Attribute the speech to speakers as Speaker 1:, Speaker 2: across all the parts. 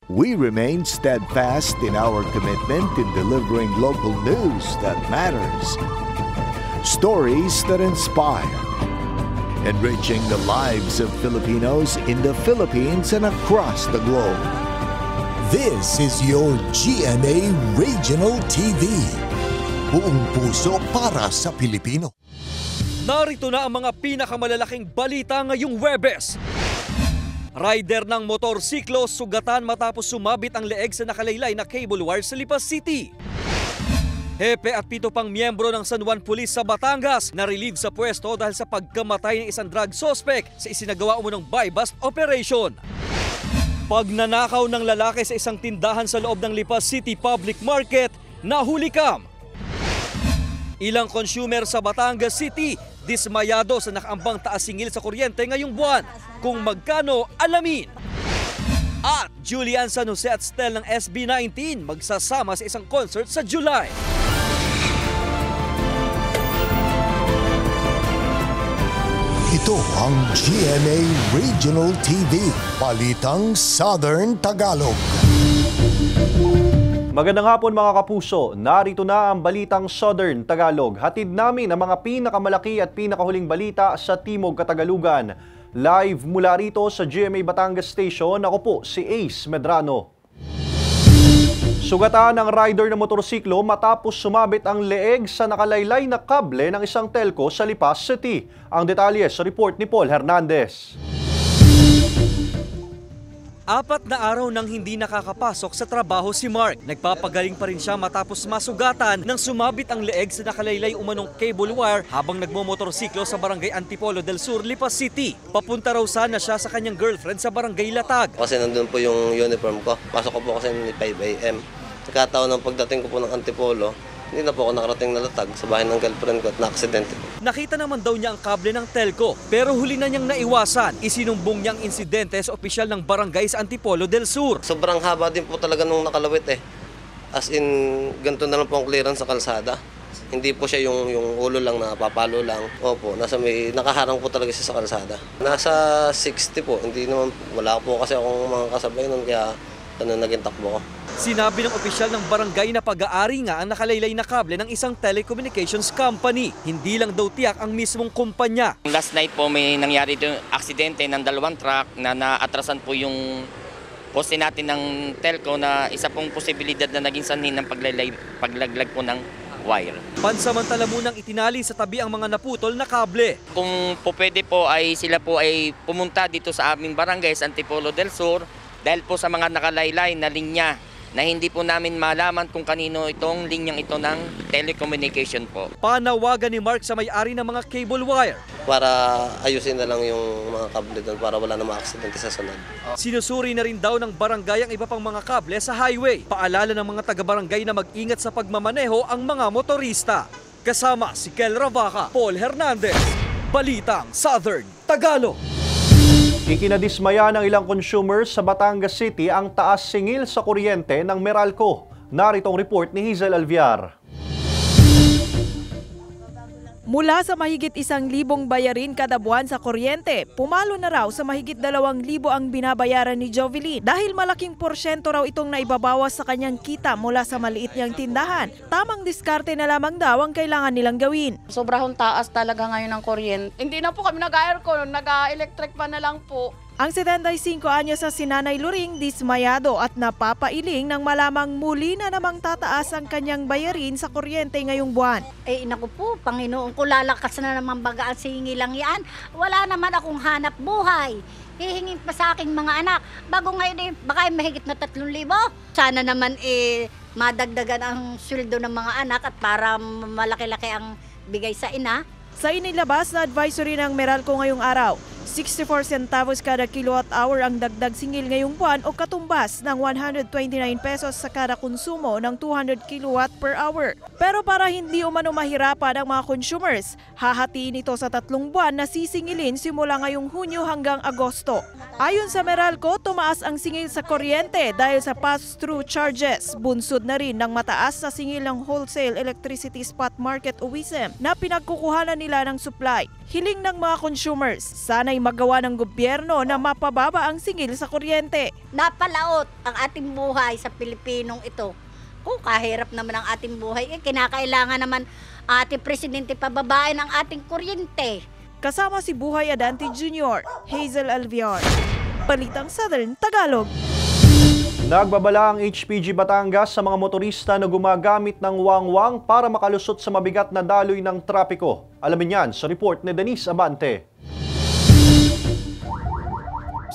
Speaker 1: we remain steadfast in our commitment in delivering local news that matters. Stories that inspire. Enriching the lives of Filipinos in the Philippines and across the globe.
Speaker 2: This is your GMA Regional TV. Buong puso para sa Pilipino.
Speaker 3: Narito na ang mga pinakamalalaking balita ngayong Huwebes. Rider ng motorsiklo sugatan matapos sumabit ang leeg sa nakalaylay na cable wire sa Lipas City. Hepe at 7 pang miyembro ng San Juan Police sa Batangas na-relieve sa pwesto dahil sa pagkamatay ng isang drug suspect sa isinagawa umunong buy-bust operation. Pagnanakaw ng lalaki sa isang tindahan sa loob ng Lipas City Public Market, nahulikam. Ilang consumer sa Batangas City dismayado sa nakaambang taas singil sa kuryente ngayong buwan. Kung magkano, alamin. At Julian San Jose at Stel ng SB19 magsasama sa isang concert sa July.
Speaker 2: Ito ang GMA Regional TV, Balitang Southern Tagalog.
Speaker 4: Magandang hapon mga kapuso, narito na ang Balitang Southern Tagalog. Hatid namin ang mga pinakamalaki at pinakahuling balita sa Timog Katagalugan. Live mula rito sa GMA Batangas Station, ako po si Ace Medrano. Sugatan ng rider ng motorsiklo matapos sumabit ang leeg sa nakalaylay na kable ng isang telco sa Lipas City. Ang detalye sa report ni Paul Hernandez.
Speaker 3: 4 na araw nang hindi nakakapasok sa trabaho si Mark. Nagpapagaling pa rin siya matapos masugatan nang sumabit ang leeg sa nakalaylay umanong cable wire habang nagmomotorsiklo sa barangay Antipolo del Sur, Lipas City. Papunta raw sana siya sa kanyang girlfriend sa barangay Latag.
Speaker 5: Kasi nandun po yung uniform ko. Pasok ko po kasi ni 5 a.m. Nagkataon ng pagdating ko po ng Antipolo, hindi na po ako nakarating na Latag sa bahay ng girlfriend ko at na-aksidente po.
Speaker 3: Nakita naman daw niya ang kable ng telco pero huli na niyang naiwasan. Isinumbong niyang insidente sa opisyal ng barangay sa Antipolo del Sur.
Speaker 5: Sobrang haba din po talaga nung nakalawit eh. As in, ganito na lang po ang clearance sa kalsada. Hindi po siya yung ulo lang na papalo lang. Opo, nakaharang po talaga siya sa kalsada. Nasa 60 po, hindi naman, wala po kasi akong mga kasabay nun kaya naging takbo ko.
Speaker 3: Sinabi ng opisyal ng barangay na pag-aari nga ang nakalaylay na kable ng isang telecommunications company. Hindi lang daw tiyak ang mismong kumpanya.
Speaker 6: Last night po may nangyari doon aksidente ng 2 truck na naatrasan po yung poste natin ng telco na isa pong posibilidad na naging sanhin ng paglaglag po ng wire.
Speaker 3: Pansamantala munang itinali sa tabi ang mga naputol na kable.
Speaker 6: Kung po pwede po ay sila po ay pumunta dito sa aming barangay sa Antipolo del Sur dahil po sa mga nakalaylay na linya na hindi po namin malaman kung kanino itong linyang ito ng telecommunication po.
Speaker 3: Panawagan ni Mark sa may-ari ng mga cable wire.
Speaker 5: Para ayusin na lang yung mga kable doon para wala na mga-aksidente sa sunod.
Speaker 3: Sinusuri na rin daw ng barangay ang iba pang mga kable sa highway. Paalala ng mga taga-barangay na mag-ingat sa pagmamaneho ang mga motorista. Kasama si Kel Ravaca, Paul Hernandez, Balitang Southern Tagalog.
Speaker 4: Ikinadismaya ng ilang consumers sa Batangas City ang taas singil sa kuryente ng Meralco. Narito ang report ni Hazel Alviar.
Speaker 7: Mula sa mahigit 1,000 bayarin kada buwan sa kuryente, pumalo na raw sa mahigit 2,000 ang binabayaran ni Jovelyn dahil malaking porsyento raw itong naibabawas sa kanyang kita mula sa maliit niyang tindahan. Tamang diskarte na lamang daw ang kailangan nilang gawin.
Speaker 8: Sobrang taas talaga ngayon ng kuryente. Hindi na po kami nag-aircon, nag-electric pa na lang po.
Speaker 7: Ang 75 anyos sa Sinanay Luring dismayado at napapailing nang malamang muli na namang tataas ang kanyang bayarin sa kuryente ngayong buwan.
Speaker 9: Eh naku po, Panginoon ko, lalakas na naman baga ang singilang yan. Wala naman akong hanap buhay. Hihingin pa sa aking mga anak. Bago ngayon baka mahigit na 3,000. Sana naman madagdagan ang sweldo ng mga anak at para malaki-laki ang bigay sa ina.
Speaker 7: Sa inilabas na advisory ng Meralco ngayong araw, 64 centavos kada kilowatt-hour ang dagdag singil ngayong buwan o katumbas ng 129 pesos sa kada konsumo ng 200 kilowatt per hour. Pero para hindi umano mahirapan ang mga consumers, hahatiin ito sa 3 buwan na sisingilin simula ngayong Hunyo hanggang Agosto. Ayon sa Meralco, tumaas ang singil sa kuryente dahil sa pass-through charges. Bunsod na rin ng mataas na singil ng Wholesale Electricity Spot Market o WISM na pinagkukuhanan nila ng supply. Hiling ng mga consumers, sana sana'y magawa ng gobyerno na mapababa ang singil sa kuryente.
Speaker 9: Napalaot ang ating buhay sa Pilipinong ito. Kung kahirap naman ang ating buhay, kinakailangan naman ating presidente pababain ang ating kuryente.
Speaker 7: Kasama si Buhay Adante Jr., Hazel Alvion. Balitang Southern Tagalog.
Speaker 4: Nagbabala ang HPG Batangas sa mga motorista na gumagamit ng wangwang para makalusot sa mabigat na daloy ng trapiko. Alamin yan sa report ni Denise Abante.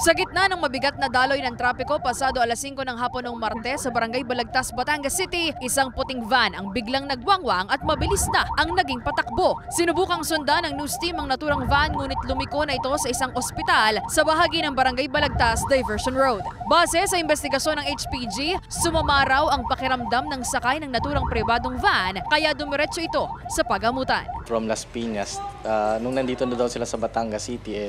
Speaker 10: Sa gitna ng mabigat na daloy ng trapiko pasado alas 5 ng hapon ng Martes sa Barangay Balagtas, Batangas City, isang puting van ang biglang nagwangwang at mabilis na ang naging patakbo. Sinubukang sundan ng news team ang naturang van ngunit lumiko na ito sa isang ospital sa bahagi ng Barangay Balagtas Diversion Road. Base sa investigasyon ng HPG, sumama raw ang pakiramdam ng sakay ng naturang pribadong van kaya dumiretso ito sa pagamutan.
Speaker 11: From Las Piñas, nung nandito na daw sila sa Batangas City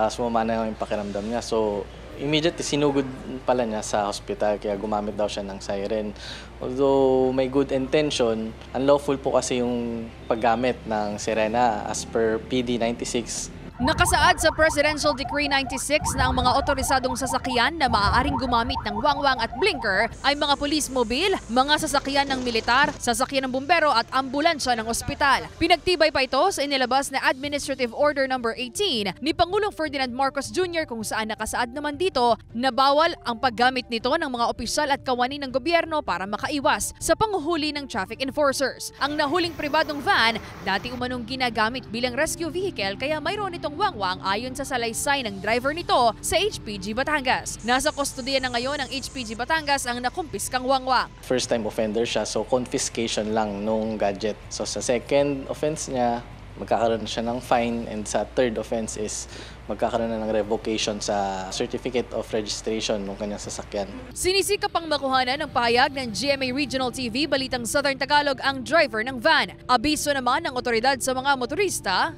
Speaker 11: sumama na yung pakiramdam niya. So, immediately sinugod pala niya sa hospital kaya gumamit daw siya ng siren. Although may good intention, unlawful po kasi yung paggamit ng sirena as per PD 96.
Speaker 10: Nakasaad sa Presidential Decree 96 na ang mga otorisadong sasakyan na maaaring gumamit ng wangwang at blinker ay mga police mobile, mga sasakyan ng militar, sasakyan ng bumbero at ambulansya ng ospital. Pinagtibay pa ito sa inilabas na Administrative Order No. 18 ni Pangulong Ferdinand Marcos Jr. kung saan nakasaad naman dito na bawal ang paggamit nito ng mga opisyal at kawani ng gobyerno para makaiwas sa panghuhuli ng traffic enforcers. Ang nahuling pribadong van dati umanong ginagamit bilang rescue vehicle kaya mayroon itong wangwang ayon sa salaysay ng driver nito sa HPG Batangas. Nasa kustodiya na ngayon ng HPG Batangas ang nakumpiskang wangwang.
Speaker 11: First time offender siya, so confiscation lang nung gadget. So sa second offense niya, magkakaroon siya ng fine, and sa third offense is magkakaroon na ng revocation sa certificate of registration ng kanyang sasakyan.
Speaker 10: Sinisikap pang makuhanan ng pahayag ng GMA Regional TV Balitang Southern Tagalog ang driver ng van. Abiso naman ng otoridad sa mga motorista.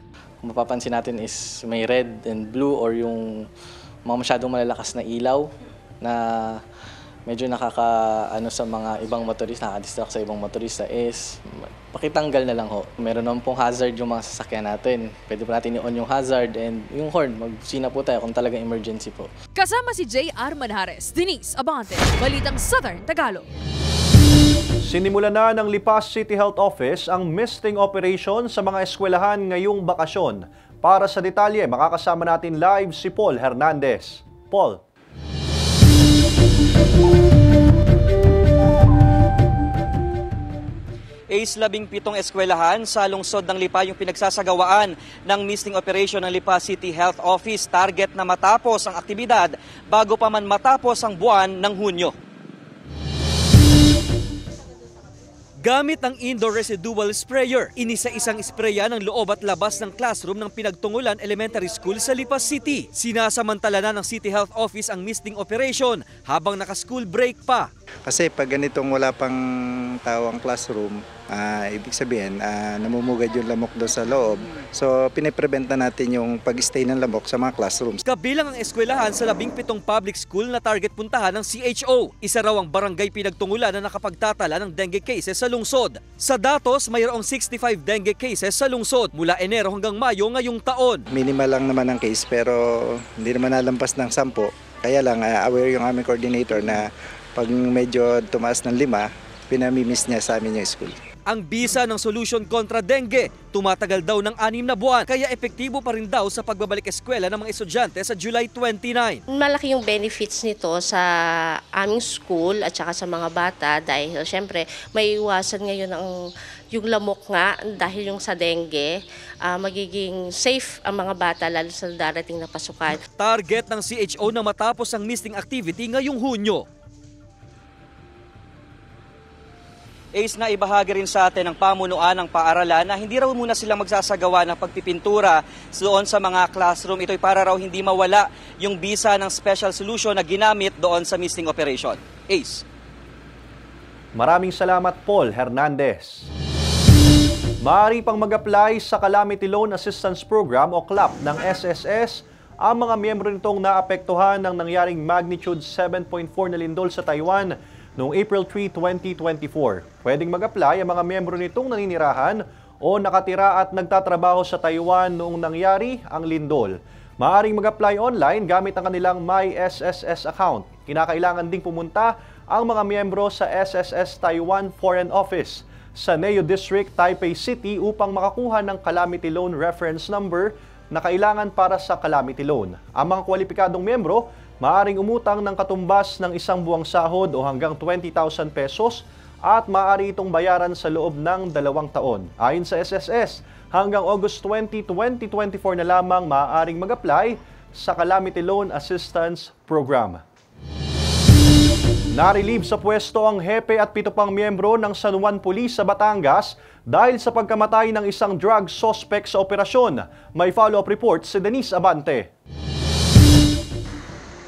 Speaker 11: Mapapansin natin is may red and blue or yung mga masyadong malalakas na ilaw na medyo nakakaano sa mga ibang motorista, nakadistract sa ibang motorista is pakitanggal na lang ho. Meron naman pong hazard yung mga sasakyan natin. Pwede po natin i-on yung hazard and yung horn, magsina po tayo kung talagang emergency po.
Speaker 10: Kasama si J.R. Manjares, Denise Abante, Balitang Southern Tagalog.
Speaker 4: Sinimula na ng Lipa City Health Office ang misting operation sa mga eskwelahan ngayong bakasyon. Para sa detalye, makakasama natin live si Paul Hernandez. Paul.
Speaker 3: Ace 17 eskwelahan sa lungsod ng Lipa yung pinagsasagawaan ng misting operation ng Lipa City Health Office. Target na matapos ang aktibidad bago pa man matapos ang buwan ng Hunyo. Gamit ang indoor residual sprayer, inisa-isang sprayan ang loob at labas ng classroom ng Pinagtungulan Elementary School sa Lipa City. Sinasamantala na ng City Health Office ang misting operation habang naka-school break pa.
Speaker 12: Kasi pag ganitong wala pang tao ang classroom, ibig sabihin namumugad yung lamok doon sa loob. So piniprevent na natin yung pag-stay ng lamok sa mga classrooms.
Speaker 3: Kabilang ang eskwelahan sa 17 public school na target puntahan ng CHO. Isa raw ang barangay Pinagtungulan na nakapagtatala ng dengue cases sa lungsod. Sa datos, mayroong 65 dengue cases sa lungsod mula Enero hanggang Mayo ngayong taon.
Speaker 12: Minimal lang naman ang case pero hindi naman nalampas ng 10. Kaya lang aware yung aming coordinator na pag medyo tumaas ng 5, pinamimiss niya sa amin yung school.
Speaker 3: Ang bisa ng solusyon kontra dengue, tumatagal daw ng 6 na buwan, kaya epektibo pa rin daw sa pagbabalik eskwela ng mga estudyante sa July 29.
Speaker 13: Malaki yung benefits nito sa aming school at saka sa mga bata dahil syempre may iwasan ngayon yung lamok nga dahil yung sa dengue, magiging safe ang mga bata lalo sa darating na pasukan.
Speaker 3: Target ng CHO na matapos ang misting activity ngayong Hunyo. Ace, na ibahagi rin sa atin ng pamunuan ng paaralan na hindi raw muna sila magsasagawa ng pagpipintura doon sa mga classroom. Ito'y para raw hindi mawala yung bisa ng special solution na ginamit doon sa misting operation. Ace.
Speaker 4: Maraming salamat, Paul Hernandez. Maaari pang mag-apply sa Calamity Loan Assistance Program o CLAP ng SSS ang mga miyembro nitong naapektuhan ng nangyaring magnitude 7.4 na lindol sa Taiwan noong April 3, 2024. Pwedeng mag-apply ang mga miyembro nitong naninirahan o nakatira at nagtatrabaho sa Taiwan noong nangyari ang lindol. Maaaring mag-apply online gamit ang kanilang MySSS account. Kinakailangan ding pumunta ang mga miyembro sa SSS Taiwan Foreign Office sa Neo District, Taipei City upang makakuha ng Calamity Loan Reference Number na kailangan para sa Calamity Loan. Ang mga kwalipikadong miyembro maaaring umutang ng katumbas ng isang buwang sahod o hanggang 20,000 pesos at maaari itong bayaran sa loob ng 2 taon. Ayon sa SSS, hanggang August 20, 2024 na lamang maaaring mag-apply sa Calamity Loan Assistance Program. Na-relieve sa pwesto ang hepe at 7 pang miyembro ng San Juan Police sa Batangas dahil sa pagkamatay ng isang drug suspect sa operasyon. May follow-up report si Denise Abante.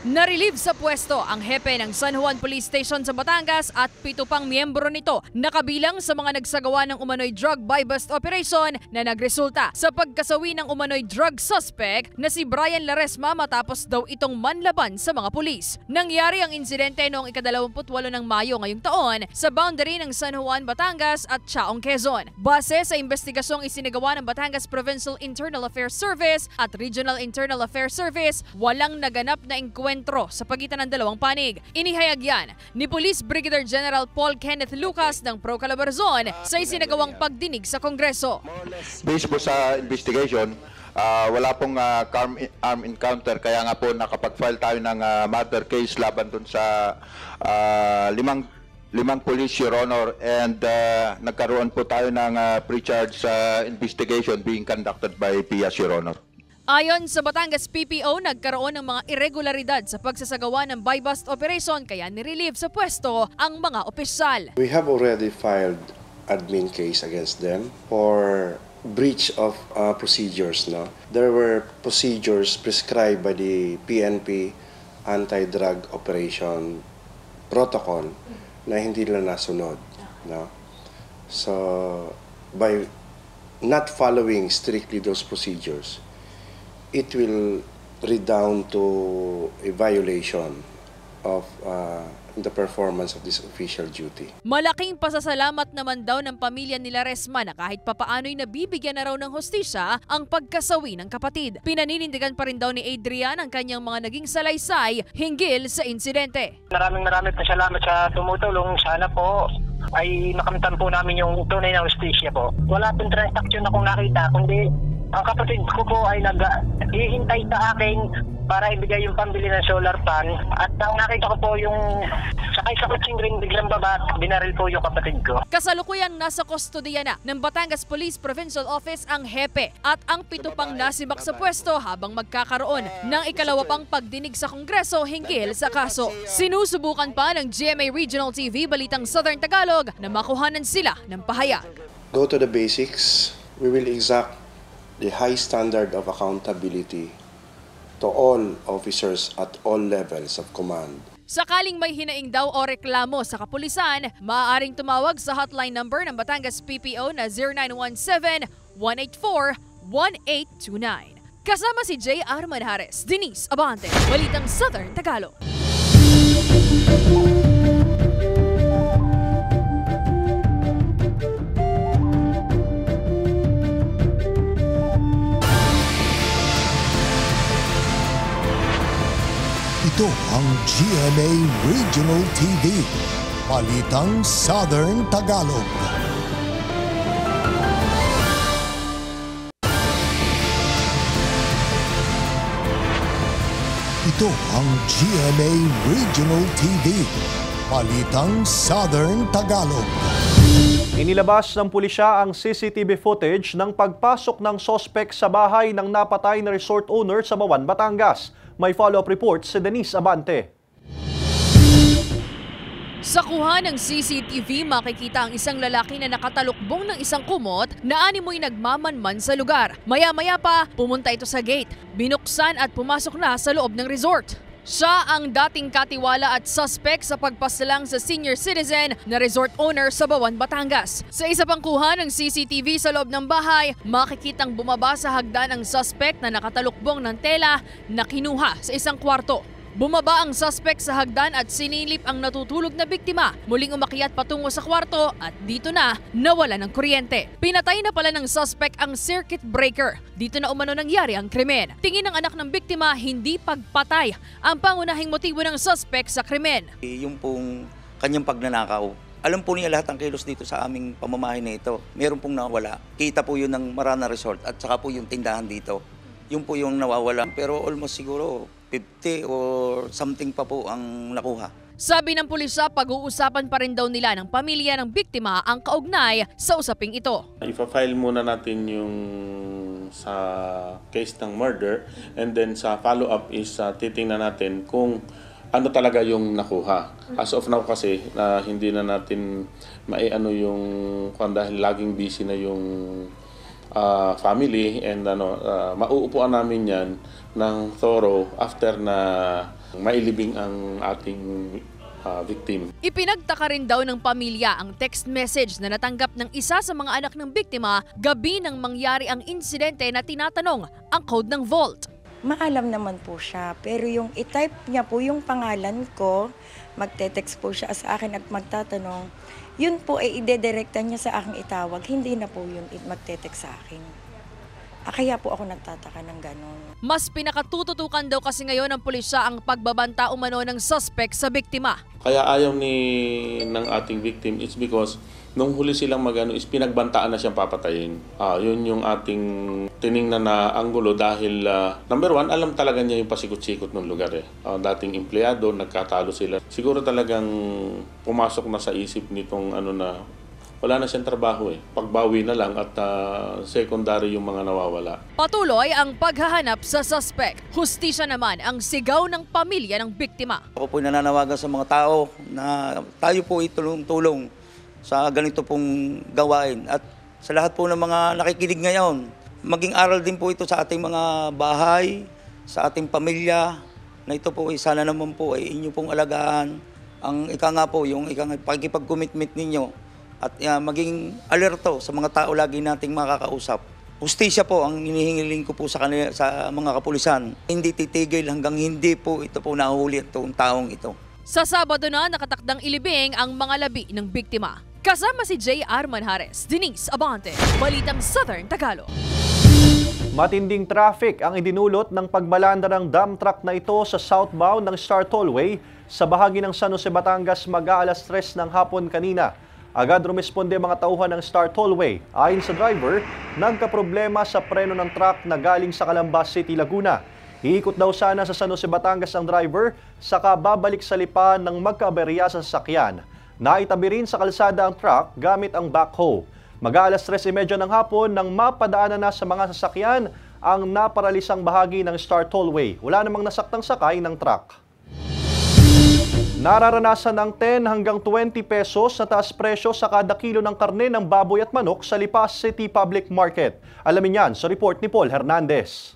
Speaker 10: Na-relieve sa pwesto ang hepe ng San Juan Police Station sa Batangas at 7 pang miyembro nito na kabilang sa mga nagsagawa ng umano'y drug buy-bust operation na nagresulta sa pagkasawi ng umano'y drug suspect na si Brian Laresma matapos daw itong manlaban sa mga pulis. Nangyari ang insidente noong ika-28 ng Mayo ngayong taon sa boundary ng San Juan, Batangas at Chaong, Quezon. Base sa investigasyong isinagawa ng Batangas Provincial Internal Affairs Service at Regional Internal Affairs Service, walang naganap na enkwentro sa pagitan ng dalawang panig. Inihayag yan ni Police Brigadier General Paul Kenneth Lucas ng Pro Calabarzon sa isinagawang pagdinig sa Kongreso.
Speaker 14: Based po sa investigation, wala pong armed encounter, kaya nga po nakapag-file tayo ng murder case laban dun sa limang police, Your Honor, and nagkaroon po tayo ng pre-charge investigation being conducted by PIAS, Your Honor.
Speaker 10: Ayon sa Batangas PPO, nagkaroon ng mga irregularidad sa pagsasagawa ng buy-bust operation kaya nirelieve sa pwesto ang mga opisyal.
Speaker 15: We have already filed admin case against them for breach of procedures. No? There were procedures prescribed by the PNP anti-drug operation protocol na hindi nila nasunod. No? So, by not following strictly those procedures, it will redound to a violation of the performance of this official duty.
Speaker 10: Malaking pasasalamat naman daw ng pamilya ni Laresma na kahit papaano'y nabibigyan na raw ng hustisya ang pagkasawi ng kapatid. Pinaninindigan pa rin daw ni Adrian ang kanyang mga naging salaysay hinggil sa insidente.
Speaker 16: Maraming salamat sa tumutulong. Sana po ay makamtan po namin yung tunay na hustisya po. Wala pong transaksyon akong nakita, kundi ang kapatid ko po ay naghihintay sa akin para ibigay yung pambili ng solar pan. At ang nakita ko po yung sakay sa kutsing ring, biglang baba, binaril po yung kapatid ko.
Speaker 10: Kasalukuyang nasa kustodiya na ng Batangas Police Provincial Office ang hepe at ang 7 pang nasibak sa pwesto habang magkakaroon ng ikalawa pang pagdinig sa Kongreso hinggil sa kaso. Sinusubukan pa ng GMA Regional TV Balitang Southern Tagalog na makuhanan sila ng pahayag.
Speaker 15: Go to the basics. We will exact the high standard of accountability to all officers at all levels of command.
Speaker 10: Sakaling may hinaing daw o reklamo sa kapulisan, maaaring tumawag sa hotline number ng Batangas PPO na 0917-184-1829. Kasama si J.R. Manjares, Denise Abante, Balitang Southern Tagalog.
Speaker 2: Ito ang GMA Regional TV, Balitang Southern Tagalog. Ito ang GMA Regional TV, Balitang Southern Tagalog.
Speaker 4: Inilabas ng pulisya ang CCTV footage ng pagpasok ng sospek sa bahay ng napatay na resort owner sa Bawan, Batangas. May follow-up report si Denise Abante.
Speaker 10: Sa kuha ng CCTV, makikita ang isang lalaki na nakatalukbong ng isang kumot na animoy nagmamanman sa lugar. Maya-maya pa, pumunta ito sa gate, binuksan at pumasok na sa loob ng resort. Siya ang dating katiwala at suspect sa pagpasalang sa senior citizen na resort owner sa Bawan, Batangas. Sa isa pang kuha ng CCTV sa loob ng bahay, makikitang bumaba sa hagdan ang suspect na nakatalukbong ng tela na kinuha sa isang kwarto. Bumaba ang suspect sa hagdan at sinilip ang natutulog na biktima. Muling umakyat patungo sa kwarto at dito na nawala ng kuryente. Pinatay na pala ng suspect ang circuit breaker. Dito na umano nangyari ang krimen. Tingin ng anak ng biktima, hindi pagpatay ang pangunahing motibo ng suspect sa krimen.
Speaker 17: Yung pong kanyang pagnanakaw. Alam po niya lahat ang kilos dito sa aming pamamahay na ito. Meron pong nawala. Kita po yun ng Marana Resort at saka po yung tindahan dito. Yun po yung nawawala. Pero almost siguro 50 or something pa po ang nakuha.
Speaker 10: Sabi ng pulisya, pag-uusapan pa rin daw nila ng pamilya ng biktima ang kaugnay sa usaping ito.
Speaker 18: Ipa-file muna natin yung sa case ng murder and then sa follow-up is titingnan natin kung ano talaga yung nakuha. As of now kasi hindi na natin maiano yung dahil laging busy na yung family and mauupuan namin yan ng thorough after na mailibing ang ating victim.
Speaker 10: Ipinagtaka rin daw ng pamilya ang text message na natanggap ng isa sa mga anak ng biktima gabi nang mangyari ang insidente na tinatanong ang code ng vault.
Speaker 19: Maalam naman po siya, pero yung i-type niya po yung pangalan ko, magte-text po siya sa akin at magtatanong, yun po ay idedirekta niya sa aking itawag, hindi na po yun magte-text sa akin. Kaya po ako nagtataka ng ganon.
Speaker 10: Mas pinakatututukan daw kasi ngayon ng pulisya ang pagbabanta umano ng suspect sa biktima.
Speaker 18: Kaya ayaw ng ating victim is because nung huli silang is pinagbantaan na siyang papatayin. Yun yung ating tiningnan na anggulo dahil number one, alam talaga niya yung pasikot-sikot ng lugar dating empleyado, nagkatalo sila. Siguro talagang pumasok na sa isip nitong wala na siyang trabaho Pagbawi na lang at secondary yung mga nawawala.
Speaker 10: Patuloy ang paghahanap sa suspect. Hustisya naman ang sigaw ng pamilya ng biktima.
Speaker 17: Ako po nananawagan sa mga tao na tayo po itulong-tulong sa ganito pong gawain. At sa lahat po ng mga nakikinig ngayon, maging aral din po ito sa ating mga bahay, sa ating pamilya, na ito po sana naman po ay inyo pong alagaan. Ang yung pagkipag-commitment ninyo. At maging alerto sa mga tao lagi nating makakausap. Hustisya po ang hinihingiling ko po sa mga kapulisan. Hindi titigil hanggang hindi po ito po nahuli itong taong ito.
Speaker 10: Sa Sabado na nakatakdang ilibing ang mga labi ng biktima. Kasama si J.R. Manjares, Denise Abante, Balitang Southern Tagalog.
Speaker 4: Matinding traffic ang idinulot ng pagbalanda ng dump truck na ito sa southbound ng Star Tollway sa bahagi ng San Jose, Batangas mag-aalas 3 ng hapon kanina. Agad rumisponde mga tauhan ng Star Tollway. Ayon sa driver, nagkaproblema sa preno ng truck na galing sa Calambas City, Laguna. Iikot daw sana sa San Jose, Batangas ang driver, saka babalik sa lipa ng magkaaberya sa sasakyan. Naitabi rin sa kalsada ang truck gamit ang backhoe. Mag-aalas 3:30 ng hapon nang mapadaanan na sa mga sasakyan ang naparalisang bahagi ng Star Tollway. Wala namang nasaktang sakay ng truck. Nararanasan ng 10 hanggang 20 pesos na taas presyo sa kada kilo ng karne ng baboy at manok sa Lipa City Public Market. Alamin yan sa report ni Paul Hernandez.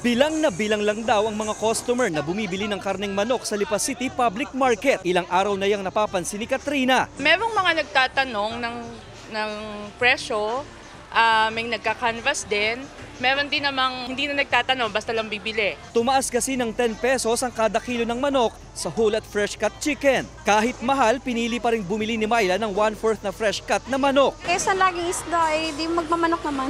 Speaker 3: Bilang na bilang lang daw ang mga customer na bumibili ng karneng manok sa Lipa City Public Market. Ilang araw na yang napapansin ni Katrina.
Speaker 20: Merong mga nagtatanong ng presyo, may nagka-canvas din. Meron din namang hindi na nagtatanong, basta lang bibili.
Speaker 3: Tumaas kasi ng 10 pesos ang kada kilo ng manok sa whole at fresh cut chicken. Kahit mahal, pinili pa rin bumili ni Myla ng 1/4 na fresh cut na manok.
Speaker 21: Kesa laging isda, di magmamanok naman.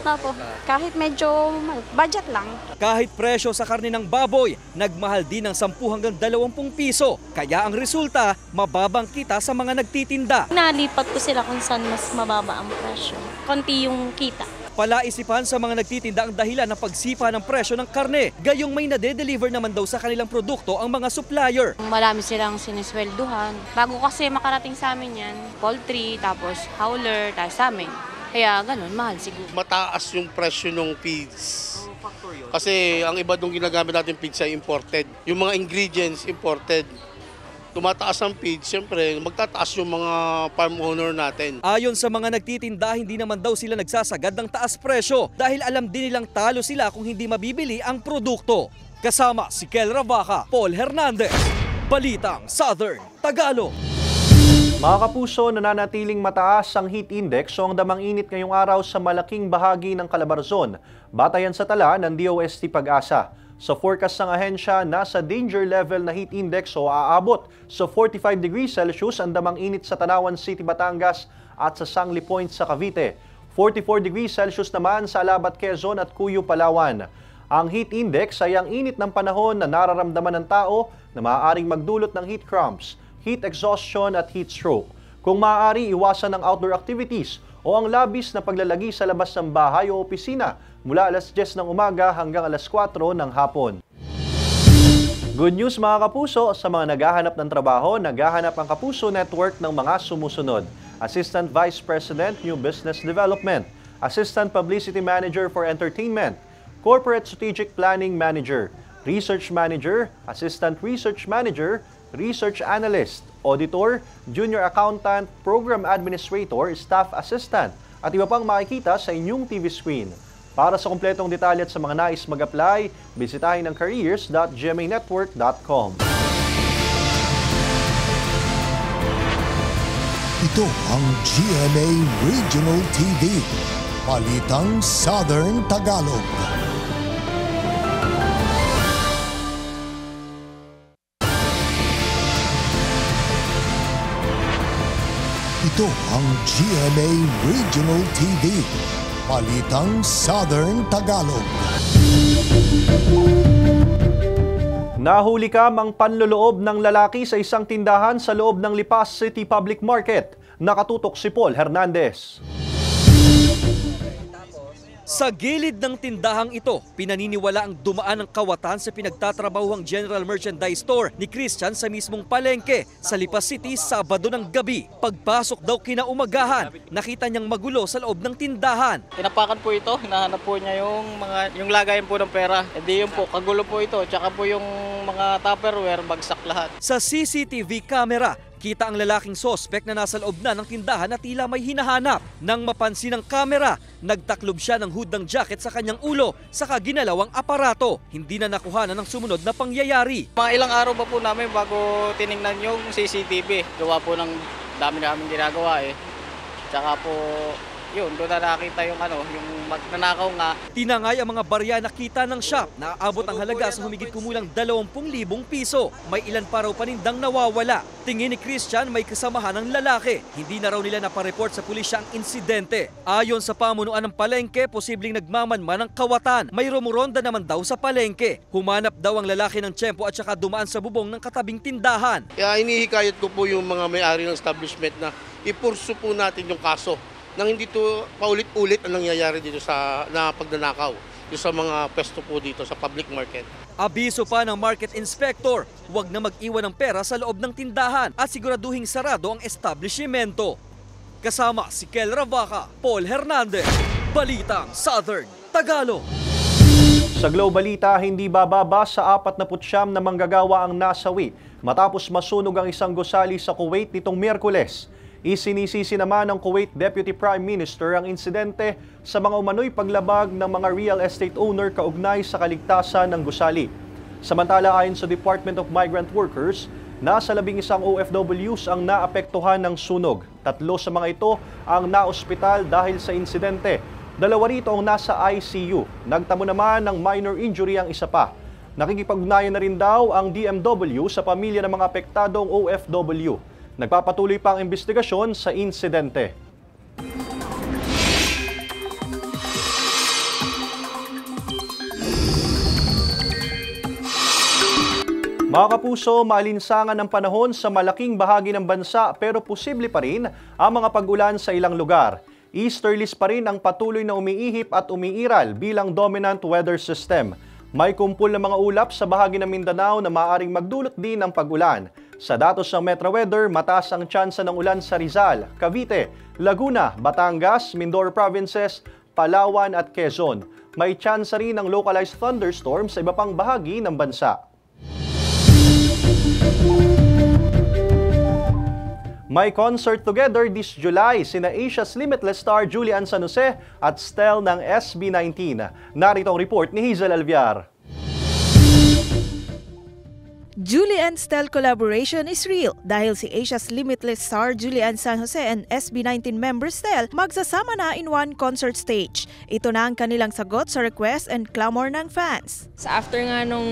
Speaker 21: Kahit kahit medyo budget lang.
Speaker 3: Kahit presyo sa karne ng baboy, nagmahal din ng 10 hanggang 20 piso. Kaya ang resulta, mababang kita sa mga nagtitinda.
Speaker 21: Nalipat ko sila kung saan mas mababa ang presyo. Konti yung kita.
Speaker 3: Palaisipan sa mga nagtitinda ang dahilan ng pagsipa ng presyo ng karne. Gayong may nade-deliver naman daw sa kanilang produkto ang mga supplier.
Speaker 22: Marami silang siniswelduhan. Bago kasi makarating sa amin yan, poultry, tapos howler, tapos sa amin. Kaya ganun, mahal siguro.
Speaker 23: Mataas yung presyo ng feeds. Kasi ang iba dong ginagamit natin feeds ay imported. Yung mga ingredients imported. Tumataas ang feed, siyempre magtataas yung mga farm owner natin.
Speaker 3: Ayon sa mga nagtitinda, hindi naman daw sila nagsasagad ng taas presyo dahil alam din nilang talo sila kung hindi mabibili ang produkto. Kasama si Kel Ravaca, Paul Hernandez, Balitang Southern Tagalog.
Speaker 4: Mga kapuso, nananatiling mataas ang heat index o ang damang init ngayong araw sa malaking bahagi ng Calabarzon. Batayan sa tala ng DOST Pag-asa. Sa forecast ng ahensya, nasa danger level na heat index o aabot sa 45 degrees Celsius ang damang init sa Tanawan City, Batangas at sa Sangli Point sa Cavite. 44 degrees Celsius naman sa Alabat, Quezon at Cuyo, Palawan. Ang heat index ay ang init ng panahon na nararamdaman ng tao na maaaring magdulot ng heat cramps, heat exhaustion at heat stroke. Kung maaari, iwasan ang outdoor activities o ang labis na paglalagi sa labas ng bahay o opisina mula alas 10 ng umaga hanggang alas 4 ng hapon. Good news mga kapuso, sa mga naghahanap ng trabaho, naghahanap ang Kapuso Network ng mga sumusunod. Assistant Vice President, New Business Development, Assistant Publicity Manager for Entertainment, Corporate Strategic Planning Manager, Research Manager, Assistant Research Manager, Research Analyst, Auditor, Junior Accountant, Program Administrator, Staff Assistant, at iba pang makikita sa inyong TV screen. Para sa kumpletong detalye at sa mga nais mag-apply, bisitahin ang careers.gmanetwork.com.
Speaker 2: Ito ang GMA Regional TV, Balitang Southern Tagalog. Ito ang GMA Regional TV, Balitang Southern Tagalog.
Speaker 4: Nahuli ang panloloob ng lalaki sa isang tindahan sa loob ng Lipas City Public Market. Nakatutok si Paul Hernandez.
Speaker 3: Sa gilid ng tindahang ito, pinaniniwala ang dumaan ng kawatan sa pinagtatrabahang General Merchandise Store ni Christian sa mismong palengke sa Lipas City Sabado ng gabi. Pagpasok daw kinaumagahan, nakita niyang magulo sa loob ng tindahan.
Speaker 11: Tinapakan po ito, hinahanap po niya yung lagayan po ng pera. Hindi yun po, kagulo po ito, tsaka po yung mga Tupperware, bagsak lahat.
Speaker 3: Sa CCTV camera, kita ang lalaking sospek na nasa loob na ng tindahan na tila may hinahanap. Nang mapansin ng kamera, nagtaklob siya ng hood ng jacket sa kanyang ulo saka ginalawang aparato. Hindi na nakuhanan ng sumunod na pangyayari.
Speaker 11: Mga ilang araw pa po namin bago tiningnan yung CCTV. Gawa po ng dami namin ginagawa eh. Tsaka po, yun, doon na nakita yung magnanakaw nga.
Speaker 3: Tinangay ang mga barya na kita ng shop na aabot ang halaga sa humigit kumulang 20,000 piso. May ilan pa raw panindang nawawala. Tingin ni Christian may kasamahan ng lalaki. Hindi na raw nila napareport sa pulisya ang insidente. Ayon sa pamunuan ng palengke, posibleng nagmamanman ng kawatan. May rumuronda naman daw sa palengke. Humanap daw ang lalaki ng tiyempo at saka dumaan sa bubong ng katabing tindahan.
Speaker 23: Kaya inihikayat ko po yung mga may-ari ng establishment na ipursu po natin yung kaso nang hindi to paulit-ulit ang nangyayari dito sa pagnanakaw dito sa mga pwesto po dito sa public market.
Speaker 3: Abiso pa ng market inspector, huwag na mag-iwan ng pera sa loob ng tindahan at siguraduhing sarado ang establishmento. Kasama si Kel Ravaca, Paul Hernandez, Balitang Southern Tagalog.
Speaker 4: Sa Globalita, hindi bababa sa 49 na manggagawa ang nasawi matapos masunog ang isang gusali sa Kuwait nitong Miyerkules. Isinisisi naman ng Kuwait Deputy Prime Minister ang insidente sa mga umano'y paglabag ng mga real estate owner kaugnay sa kaligtasan ng gusali. Samantala, ayon sa Department of Migrant Workers, nasa 11 OFWs ang naapektuhan ng sunog. 3 sa mga ito ang naospital dahil sa insidente. 2 rito ang nasa ICU. Nagtamo naman ng minor injury ang isa pa. Nakikipag-ugnayan na rin daw ang DMW sa pamilya ng mga apektadong OFW. Nagpapatuloy pa ang investigasyon sa insidente. Mga kapuso, maalinsangan ang panahon sa malaking bahagi ng bansa pero posible pa rin ang mga pag-ulan sa ilang lugar. Easterlies pa rin ang patuloy na umiihip at umiiral bilang dominant weather system. May kumpul ng mga ulap sa bahagi ng Mindanao na maaaring magdulot din ng pag-ulan. Sa datos ng Metro Weather, mataas ang tsansa ng ulan sa Rizal, Cavite, Laguna, Batangas, Mindoro Provinces, Palawan at Quezon. May tsansa rin ng localized thunderstorms sa iba pang bahagi ng bansa. May concert together this July sina Asia's Limitless star Julian San Jose at Stel ng SB19. Narito ang report ni Hazel Alviar.
Speaker 7: Julie and Stel collaboration is real dahil si Asia's Limitless star Julie Ann San Jose and SB19 member Stel magsasama na in one concert stage. Ito na ang kanilang sagot sa request and clamor ng fans.
Speaker 1: After nga nung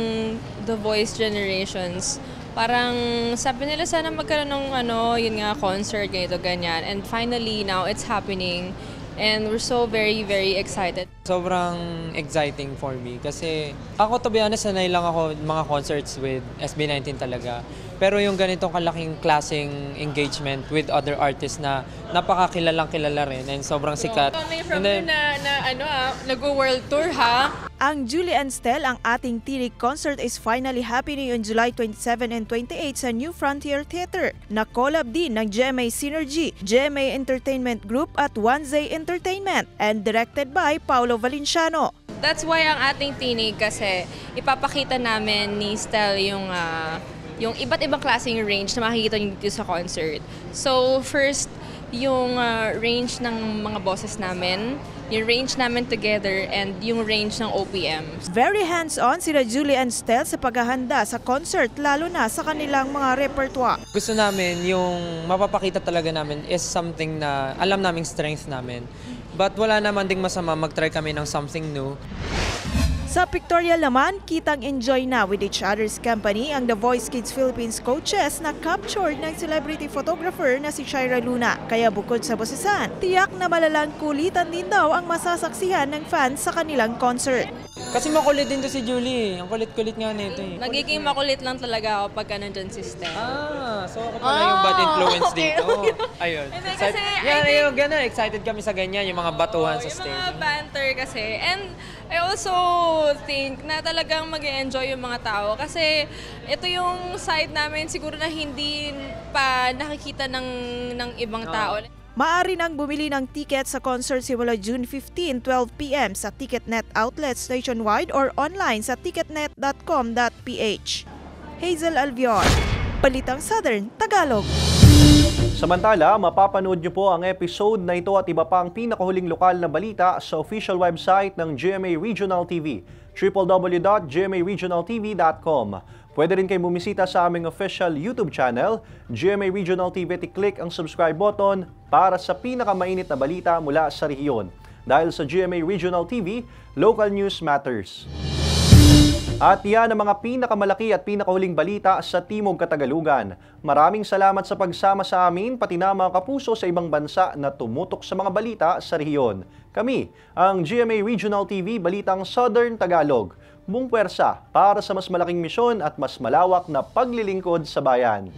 Speaker 1: The Voice Generations, parang sabi nila sana magkaroon ng yun nga, concert, ganito, ganyan. And finally, now it's happening. And we're so very, very excited.
Speaker 5: Sobrang exciting for me kasi ako, to be honest, sanay lang ako mga concerts with SB19 talaga. Pero yung ganitong kalaking klaseng engagement with other artists na napakakilalang kilala rin and sobrang sikat.
Speaker 1: From nag-world tour ha?
Speaker 7: Ang Julie and Stel, ang ating tinig concert is finally happening on July 27 and 28 sa New Frontier Theater. Na-collab din ng GMA Synergy, GMA Entertainment Group at Wanzay Entertainment and directed by Paolo Valenciano.
Speaker 1: That's why ang ating tinig kasi ipapakita namin ni Stel yung iba't ibang klaseng range na makikita niyo dito sa concert. So first, yung range ng mga boses namin, yung range namin together, and yung range ng OPM.
Speaker 7: Very hands-on sila Julie and Stel sa paghahanda sa concert, lalo na sa kanilang mga repertoire.
Speaker 5: Gusto namin yung mapapakita talaga namin is something na alam naming strength namin. But wala naman ding masama mag-try kami ng something new.
Speaker 7: Sa pictorial naman, kitang enjoy na with each other's company ang The Voice Kids Philippines coaches na captured ng celebrity photographer na si Shaira Luna. Kaya bukod sa bosesan, tiyak na malalang kulitan din daw ang masasaksihan ng fans sa kanilang concert.
Speaker 5: Kasi makulit din to si Julie. Ang kulit-kulit nga nito eh.
Speaker 1: Nagiging makulit lang talaga ako pagka nandun si Stel.
Speaker 5: So ako pala yung bad influence dito. Ayun.
Speaker 1: Kasi
Speaker 5: excited kami sa ganyan, yung mga batuhan sa stage.
Speaker 1: Yung mga banter kasi. And I also think na talagang mag-enjoy yung mga tao kasi ito yung side namin siguro na hindi pa nakikita ng ibang tao.
Speaker 7: Maaari nang bumili ng ticket sa concert simula June 15, 12 p.m. sa Ticketnet outlets nationwide or online sa ticketnet.com.ph. Hazel Alvior, Balitang Southern Tagalog.
Speaker 4: Samantala, mapapanood niyo po ang episode na ito at iba pang pinakahuling lokal na balita sa official website ng GMA Regional TV, www.gmaregionaltv.com. Pwede rin kayo bumisita sa aming official YouTube channel, GMA Regional TV, at i-click ang subscribe button para sa pinakamainit na balita mula sa rehiyon. Dahil sa GMA Regional TV, local news matters. At yan ang mga pinakamalaki at pinakahuling balita sa Timog Katagalugan. Maraming salamat sa pagsama sa amin, pati na mga kapuso sa ibang bansa na tumutok sa mga balita sa rehiyon. Kami, ang GMA Regional TV Balitang Southern Tagalog. Buong puwersa para sa mas malaking misyon at mas malawak na paglilingkod sa bayan.